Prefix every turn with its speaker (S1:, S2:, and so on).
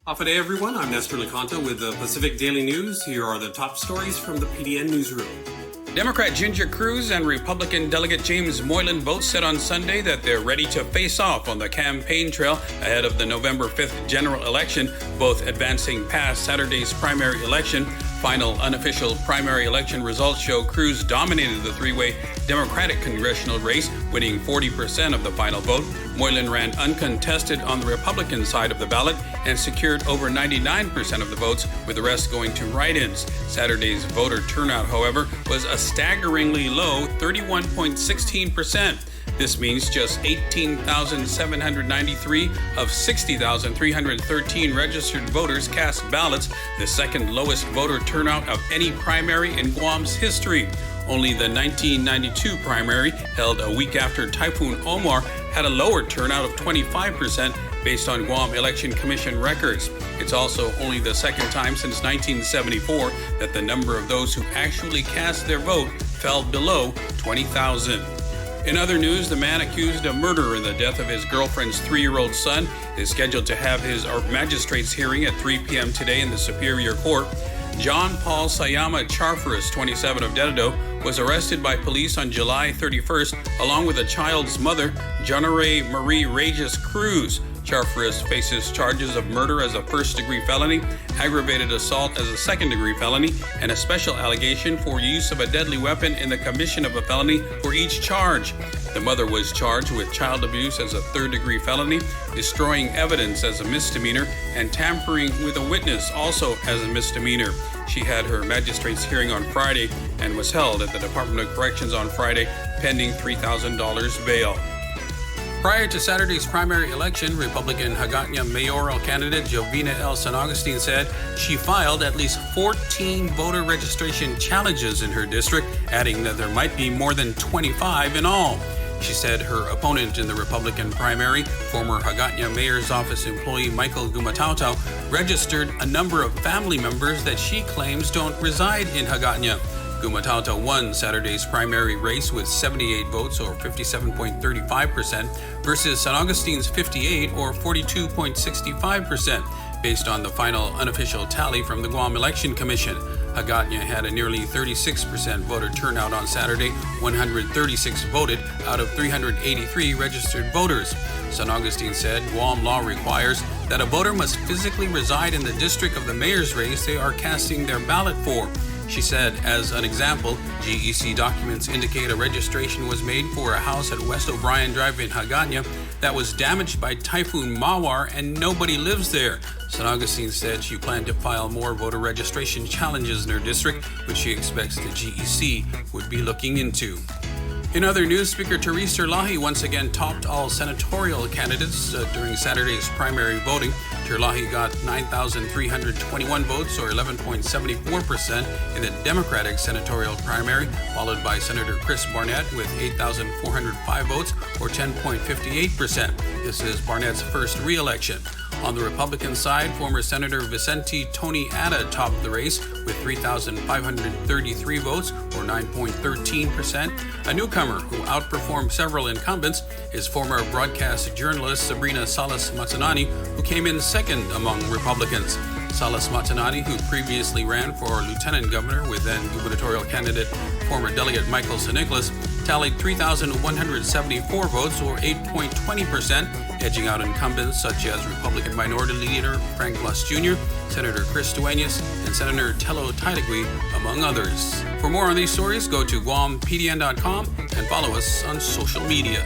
S1: Hafa day, everyone. I'm Nestor Liconta with the Pacific Daily News. Here are the top stories from the PDN newsroom.
S2: Democrat Ginger Cruz and Republican Delegate James Moylan both said on Sunday that they're ready to face off on the campaign trail ahead of the November 5th general election, both advancing past Saturday's primary election. Final unofficial primary election results show Cruz dominated the three-way Democratic congressional race, winning 40% of the final vote. Moylan ran uncontested on the Republican side of the ballot and secured over 99% of the votes, with the rest going to write-ins. Saturday's voter turnout, however, was a staggeringly low 31.16%. This means just 18,793 of 60,313 registered voters cast ballots, the second lowest voter turnout of any primary in Guam's history. Only the 1992 primary, held a week after Typhoon Omar, had a lower turnout of 25% based on Guam Election Commission records. It's also only the second time since 1974 that the number of those who actually cast their vote fell below 20,000. In other news, the man accused of murder in the death of his girlfriend's 3-year-old son is scheduled to have his magistrate's hearing at 3 p.m. today in the Superior Court. John Paul Sayama Charfurus, 27 of Dededo, was arrested by police on July 31st, along with the child's mother, Jonare Marie Regis Cruz. Charfurus faces charges of murder as a first-degree felony, aggravated assault as a second-degree felony, and a special allegation for use of a deadly weapon in the commission of a felony for each charge. The mother was charged with child abuse as a third-degree felony, destroying evidence as a misdemeanor, and tampering with a witness also as a misdemeanor. She had her magistrate's hearing on Friday and was held at the Department of Corrections on Friday, pending $3,000 bail. Prior to Saturday's primary election, Republican Hagåtña mayoral candidate Jovina L. San Agustin said she filed at least 14 voter registration challenges in her district, adding that there might be more than 25 in all. She said her opponent in the Republican primary, former Hagåtña mayor's office employee Michael Gumatauta, registered a number of family members that she claims don't reside in Hagåtña. Gumatauta won Saturday's primary race with 78 votes, or 57.35%, versus San Agustin's 58, or 42.65%, based on the final unofficial tally from the Guam Election Commission. Hagåtña had a nearly 36% voter turnout on Saturday. 136 voted out of 383 registered voters. San Agustin said Guam law requires that a voter must physically reside in the district of the mayor's race they are casting their ballot for. She said, as an example, GEC documents indicate a registration was made for a house at West O'Brien Drive in Hagåtña that was damaged by Typhoon Mawar and nobody lives there. San Agustin said she planned to file more voter registration challenges in her district, which she expects the GEC would be looking into. In other news, Speaker Terlaje once again topped all senatorial candidates during Saturday's primary voting. Terlaje got 9,321 votes, or 11.74%, in the Democratic senatorial primary, followed by Senator Chris Barnett with 8,405 votes, or 10.58%. This is Barnett's first re-election. On the Republican side, former Senator Vicente Tony Ada topped the race with 3,533 votes, or 9.13%. A newcomer who outperformed several incumbents is former broadcast journalist Sabrina Salas Matanane, who came in second among Republicans. Salas Matanane, who previously ran for lieutenant governor with then gubernatorial candidate former Delegate Michael Nicholas, tallied 3,174 votes, or 8.20%, edging out incumbents such as Republican Minority Leader Frank Blas Jr., Senator Chris Duenas, and Senator Tello Tailegui, among others. For more on these stories, go to GuamPDN.com and follow us on social media.